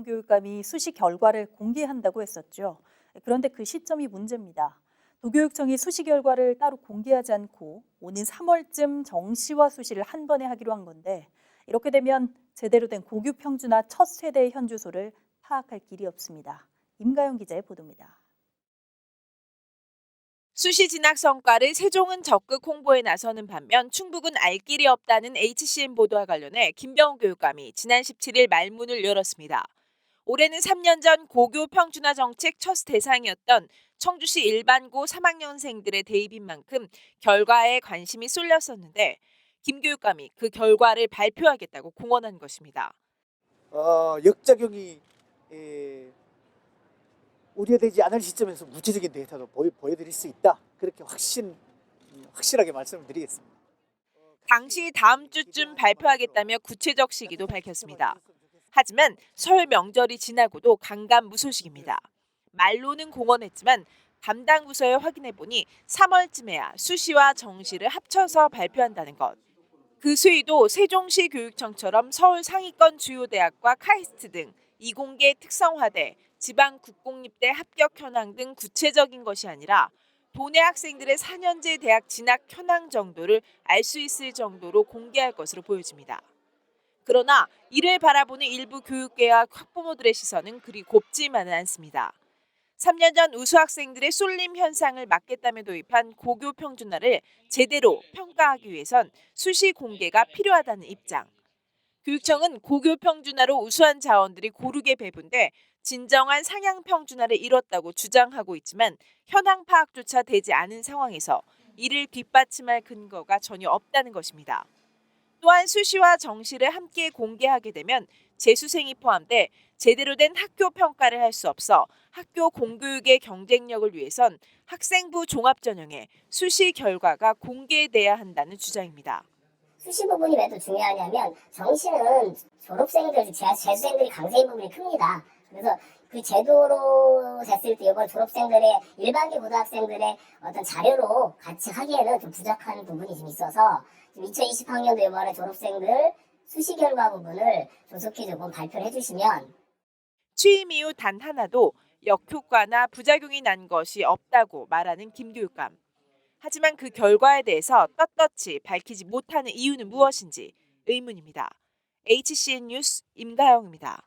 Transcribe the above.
교육감이 수시 결과를 공개한다고 했었죠. 그런데 그 시점이 문제입니다. 도교육청이 수시 결과를 따로 공개하지 않고 오는 3월쯤 정시와 수시를 한 번에 하기로 한 건데 이렇게 되면 제대로 된 고교 평준화 첫 세대의 현주소를 파악할 길이 없습니다. 임가영 기자의 보도입니다. 수시 진학 성과를 세종은 적극 홍보에 나서는 반면 충북은 알 길이 없다는 HCN 보도와 관련해 김병우 교육감이 지난 17일 말문을 열었습니다. 올해는 3년 전 고교 평준화 정책 첫 대상이었던 청주시 일반고 3학년생들의 대입인 만큼 결과에 관심이 쏠렸었는데 김 교육감이 그 결과를 발표하겠다고 공언한 것입니다. 역작용이 우려되지 않을 시점에서 구체적인 데이터도 보여드릴 수 있다. 그렇게 확실하게 말씀을 드리겠습니다. 당시 다음 주쯤 발표하겠다며 구체적 시기도 밝혔습니다. 하지만 설 명절이 지나고도 강감무소식입니다. 말로는 공언했지만 담당 부서에 확인해보니 3월쯤에야 수시와 정시를 합쳐서 발표한다는 것. 그 수위도 세종시 교육청처럼 서울 상위권 주요 대학과 카이스트 등 이공계 특성화대, 지방 국공립대 합격 현황 등 구체적인 것이 아니라 도내 학생들의 4년제 대학 진학 현황 정도를 알 수 있을 정도로 공개할 것으로 보여집니다. 그러나 이를 바라보는 일부 교육계와 학부모들의 시선은 그리 곱지만은 않습니다. 3년 전 우수 학생들의 쏠림 현상을 막겠다며 도입한 고교 평준화를 제대로 평가하기 위해선 수시 공개가 필요하다는 입장. 교육청은 고교 평준화로 우수한 자원들이 고르게 배분돼 진정한 상향 평준화를 이뤘다고 주장하고 있지만 현황 파악조차 되지 않은 상황에서 이를 뒷받침할 근거가 전혀 없다는 것입니다. 또한 수시와 정시를 함께 공개하게 되면 재수생이 포함돼 제대로 된 학교 평가를 할 수 없어 학교 공교육의 경쟁력을 위해선 학생부 종합전형의 수시 결과가 공개돼야 한다는 주장입니다. 수시 부분이 왜 더 중요하냐면 정시는 졸업생들, 재수생들이 강세인 부분이 큽니다. 그래서 그 제도로 됐을 때 이번 졸업생들의 일반계 고등학생들의 어떤 자료로 같이 하기에는 좀 부족한 부분이 좀 있어서 2020학년도 이번에 졸업생들 수시 결과 부분을 조속히 조금 발표를 해주시면 취임 이후 단 하나도 역효과나 부작용이 난 것이 없다고 말하는 김 교육감. 하지만 그 결과에 대해서 떳떳이 밝히지 못하는 이유는 무엇인지 의문입니다. HCN 뉴스 임가영입니다.